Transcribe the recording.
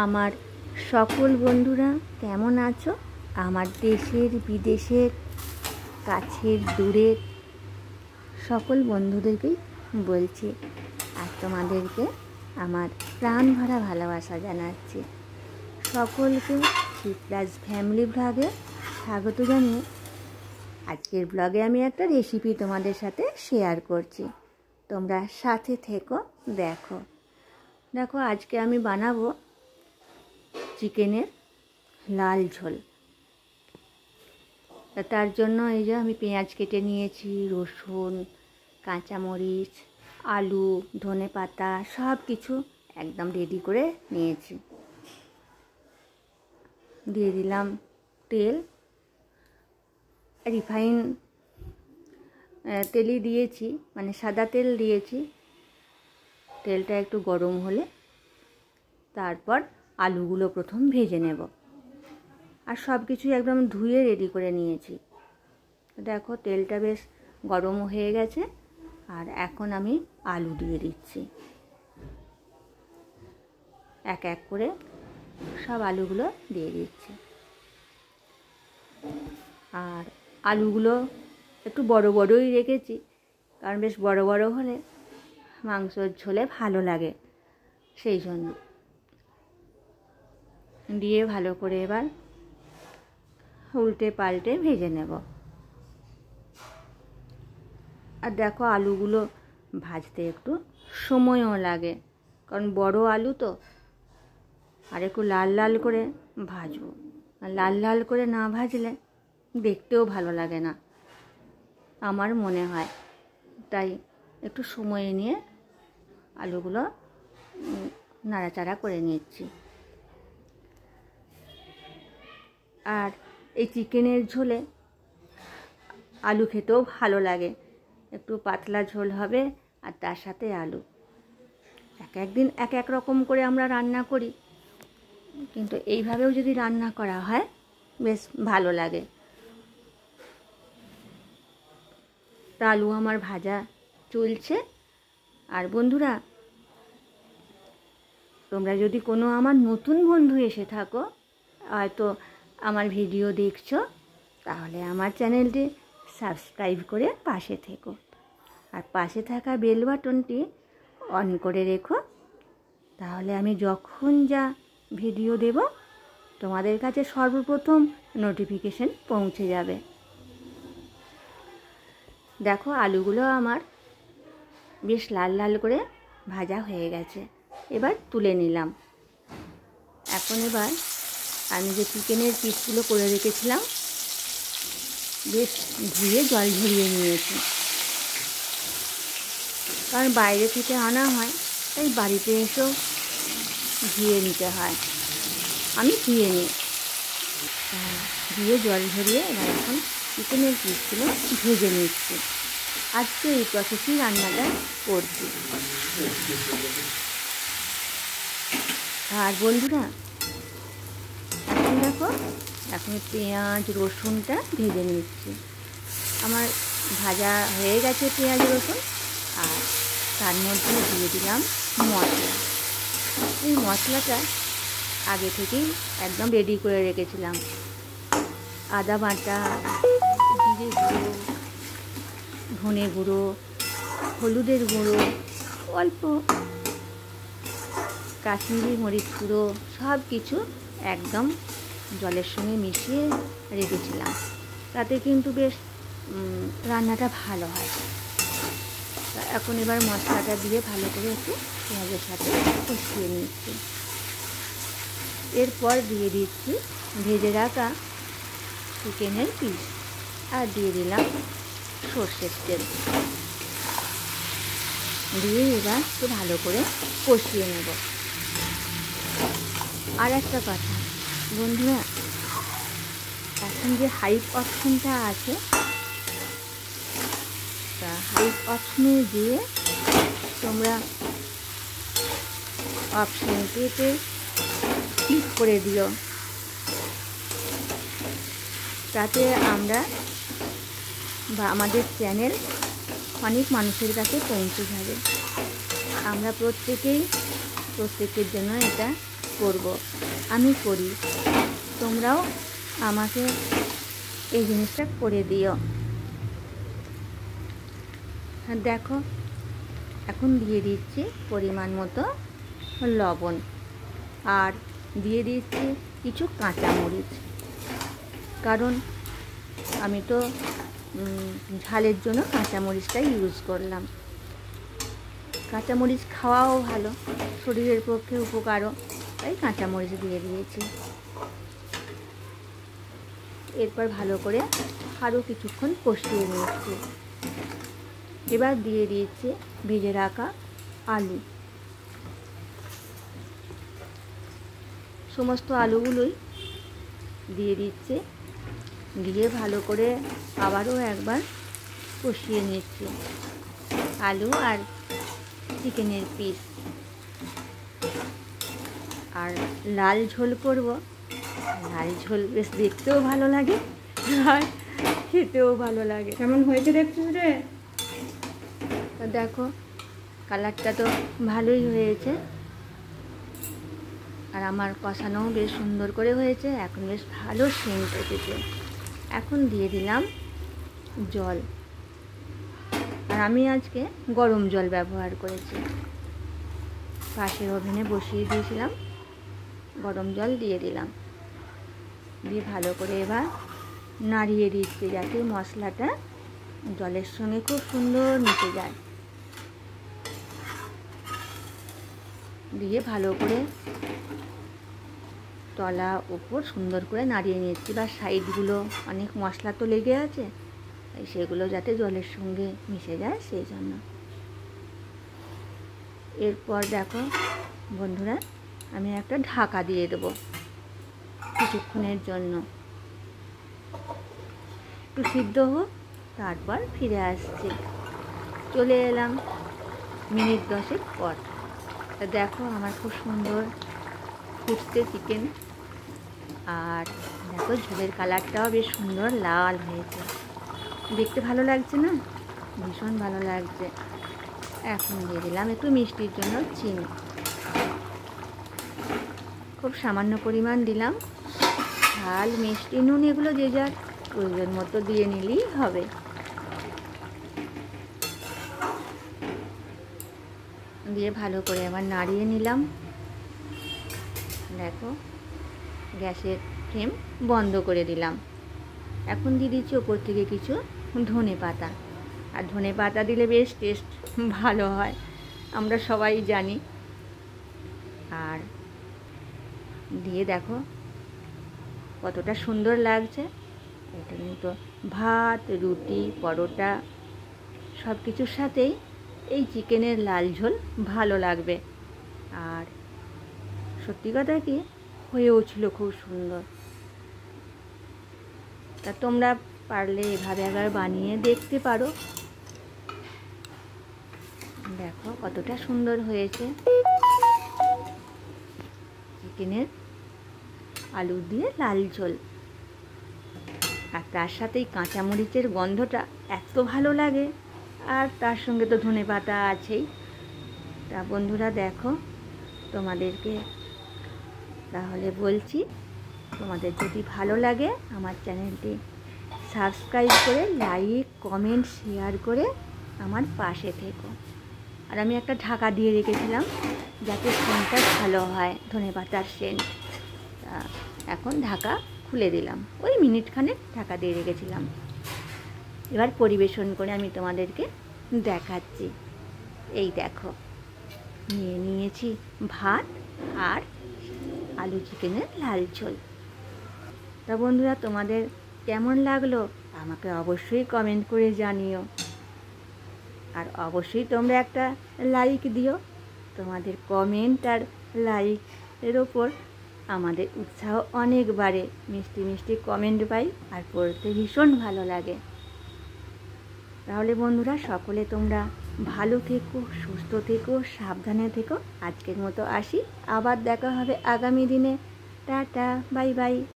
আমার সকল বন্ধুরা কেমন আছো? আমার দেশের বিদেশের কাছের দূরের সকল বন্ধুদেরকেই বলছি, আর তোমাদেরকে আমার প্রাণ ভরা ভালোবাসা জানাচ্ছি। সকলকে শিপ্রাজ ফ্যামিলি ব্লগে স্বাগত জানিয়ে আজকের ব্লগে আমি একটা রেসিপি তোমাদের সাথে শেয়ার করছি। তোমরা সাথে থেকো, দেখো আজকে আমি বানাবো চিকেনের লাল ঝোল। তার জন্য এই যে আমি পেঁয়াজ কেটে নিয়েছি, রসুন, কাঁচামরিচ, আলু, ধনেপাতা সব কিছু একদম রেডি করে নিয়েছি। দিয়ে দিলাম তেল, রিফাইন তেলই দিয়েছি, মানে সাদা তেল দিয়েছি। তেলটা একটু গরম হলে তারপর আলুগুলো প্রথম ভেজে নেব। আর সব কিছু একদম ধুয়ে রেডি করে নিয়েছি। দেখো তেলটা বেশ গরম হয়ে গেছে, আর এখন আমি আলু দিয়ে দিচ্ছি। এক এক করে সব আলুগুলো দিয়ে দিচ্ছি। আর আলুগুলো একটু বড় বড়ই রেখেছি, কারণ বেশ বড় বড় হলে মাংসর ঝোলে ভালো লাগে, সেই জন্য। দিয়ে ভালো করে এবার উল্টে পাল্টে ভেজে নেব। আর দেখো আলুগুলো ভাজতে একটু সময়ও লাগে, কারণ বড় আলু তো। আর একটু লাল লাল করে ভাজবো, আর লাল লাল করে না ভাজলে দেখতেও ভালো লাগে না আমার মনে হয়। তাই একটু সময় নিয়ে আলুগুলো নাড়াচাড়া করে নিচ্ছি। আর এই চিকেনের ঝোলে আলু খেতেও ভালো লাগে, একটু পাতলা ঝোল হবে আর তার সাথে আলু। এক একদিন এক এক রকম করে আমরা রান্না করি, কিন্তু এইভাবেও যদি রান্না করা হয় বেশ ভালো লাগে। তা আলু আমার ভাজা চলছে। আর বন্ধুরা, তোমরা যদি কোনো আমার নতুন বন্ধু এসে থাকো, হয়তো আমার ভিডিও দেখছো, তাহলে আমার চ্যানেলটি সাবস্ক্রাইব করে পাশে থেকো। আর পাশে থাকা বেল বাটনটি অন করে রেখো, তাহলে আমি যখন যা ভিডিও দেব তোমাদের কাছে সর্বপ্রথম নোটিফিকেশন পৌঁছে যাবে। দেখো আলুগুলো আমার বেশ লাল লাল করে ভাজা হয়ে গেছে, এবার তুলে নিলাম। এবার আমি যে চিকেনের পিসগুলো করে রেখেছিলাম বেশ ধুয়ে জল ঝরিয়ে নিয়েছি, কারণ বাইরে থেকে আনা হয়, তাই বাড়িতে এসেও ধুয়ে নিতে হয়। আমি ধুয়ে নিই, ধুয়ে জল ঝরিয়ে এবার এখন চিকেনের পিসগুলো ভেজে নিচ্ছি। আজকে এই প্রসেসেই রান্নাটা করছি। আর বন্ধুরা, এখন দেখো এখন পেঁয়াজ রসুনটা ভেজে নিচ্ছি। আমার ভাজা হয়ে গেছে পেঁয়াজ রসুন, আর তার মধ্যে দিয়ে দিলাম মশলা। এই মশলাটা আগে থেকেই একদম রেডি করে রেখেছিলাম। আদা বাটা, জিরে গুঁড়ো, ধনে গুঁড়ো, হলুদের গুঁড়ো, অল্প কাশ্মীরি মরিচ গুঁড়ো, সব কিছু একদম জলের সঙ্গে মিশিয়ে রেখেছিলাম। তাতে কিন্তু বেশ রান্নাটা ভালো হয়। এখন এবার মশলাটা দিয়ে ভালো করে একটু পেঁয়াজের সাথে কষিয়ে নিচ্ছি। এরপর দিয়ে দিচ্ছি ভেজে রাখা চিকেনের পিস, আর দিয়ে দিলাম সর্ষের তেল। দিয়ে এবার একটু ভালো করে কষিয়ে নেব। আর একটা কথা বন্ধুরা, এখন যে হাইপ অপশনটা আছে, তা হাইপ অপশনে গিয়ে তোমরা অপশনটিতে ক্লিক করে দিও, তাতে আমরা বা আমাদের চ্যানেল অনেক মানুষের কাছে পৌঁছে যাবে। আমরা প্রত্যেকের জন্য এটা করব, আমি করি, তোমরাও আমাকে এই জিনিসটা করে দিও। দেখো এখন দিয়ে দিচ্ছি পরিমাণ মতো লবণ, আর দিয়ে দিচ্ছি কিছু কাঁচামরিচ, কারণ আমি তো ঝালের জন্য কাঁচামরিচটাই ইউজ করলাম। কাঁচামরিচ খাওয়াও ভালো, শরীরের পক্ষে উপকারও, তাই কাঁচামরিচ দিয়ে দিয়েছি। এরপর ভালো করে আরও কিছুক্ষণ কষিয়ে নিচ্ছি। এবার দিয়ে দিচ্ছি ভেজে রাখা আলু। সমস্ত আলুগুলোই দিয়ে দিচ্ছি, দিয়ে ভালো করে আবারও একবার কষিয়ে নিচ্ছি আলু আর চিকেনের পিস। আর লাল ঝোল করব, লাল ঝোল বেশ দেখতেও ভালো লাগে আর খেতেও ভালো লাগে। কেমন হয়েছে দেখছিস রে? দেখো কালারটা তো ভালোই হয়েছে, আর আমার কষানোও বেশ সুন্দর করে হয়েছে, এখন বেশ ভালো সেন্ট এসেছে। এখন দিয়ে দিলাম জল, আর আমি আজকে গরম জল ব্যবহার করেছি। পাশের ওভেনে বসিয়ে দিয়েছিলাম, গরম জল দিয়ে দিলাম, দিয়ে ভালো করে এবার নাড়িয়ে দিচ্ছি যাতে মশলাটা জলের সঙ্গে খুব সুন্দর মিশে যায়। দিয়ে ভালো করে তলা উপর সুন্দর করে নাড়িয়ে নিচ্ছি, বা সাইডগুলো অনেক মশলা তো লেগে আছে, তাই সেগুলো যাতে জলের সঙ্গে মিশে যায় সেই জন্য। এরপর দেখো বন্ধুরা, আমি একটা ঢাকা দিয়ে দেবো কিছুক্ষণের জন্য, একটু সিদ্ধ হোক, তারপর ফিরে আসছি। চলে এলাম মিনিট 10 পর। তা দেখো আমার খুব সুন্দর ফুটছে চিকেন, আর দেখো ঝোলের কালারটাও বেশ সুন্দর লাল হয়েছে, দেখতে ভালো লাগছে না? ভীষণ ভালো লাগছে। এখন দিয়ে দিলাম একটু মিষ্টির জন্য চিনি, খুব সামান্য পরিমাণ দিলাম। ঝাল মিষ্টি নুন এগুলো যে যার প্রয়োজন মতো দিয়ে নিলেই হবে। দিয়ে ভালো করে আবার নাড়িয়ে নিলাম। দেখো গ্যাসের ফ্লেম বন্ধ করে দিলাম। এখন দিয়ে দিচ্ছি ওপর থেকে কিছু ধনে পাতা, আর ধনে পাতা দিলে বেশ টেস্ট ভালো হয়, আমরা সবাই জানি। আর দিয়ে দেখো কতটা সুন্দর লাগছে। এটা কিন্তু ভাত, রুটি, পরোটা সব কিছুর সাথেই এই চিকেনের লাল ঝোল ভালো লাগবে। আর সত্যি কথা কি, হয়েও ছিল খুব সুন্দর। তা তোমরা পারলে এভাবে একবার বানিয়ে দেখতে পারো। দেখো কতটা সুন্দর হয়েছে চিকেনের আলু দিয়ে লাল ঝোল, আর তার সাথে এই কাঁচামরিচের গন্ধটা এত ভালো লাগে, আর তার সঙ্গে তো ধনেপাতা আছেই। তা বন্ধুরা দেখো, তোমাদেরকে তাহলে বলছি, তোমাদের যদি ভালো লাগে আমার চ্যানেলটি সাবস্ক্রাইব করে লাইক, কমেন্ট, শেয়ার করে আমার পাশে থেকো। আর আমি একটা ঢাকা দিয়ে রেখেছিলাম যাতে সেন্টটা ভালো হয়, ধনেপাতার সেন্ট। তা এখন ঢাকা খুলে দিলাম, ওই মিনিটখানেক ঢাকা দিয়ে রেখেছিলাম। এবার পরিবেশন করে আমি তোমাদেরকে দেখাচ্ছি। এই দেখো নিয়ে নিয়েছি ভাত আর আলু চিকেনের লাল ঝোল। তা বন্ধুরা তোমাদের কেমন লাগলো আমাকে অবশ্যই কমেন্ট করে জানিও, আর অবশ্যই তোমরা একটা লাইক দিও। তোমাদের কমেন্ট আর লাইকের ওপর আমাদের উৎসাহ অনেক বাড়ে, মিষ্টি মিষ্টি কমেন্ট পাই আর পড়তে ভীষণ ভালো লাগে। তাহলে বন্ধুরা সকলে তোমরা ভালো থেকো, সুস্থ থেকো, সাবধানে থেকো। আজকের মতো আসি, আবার দেখা হবে আগামী দিনে। Tata, bye bye.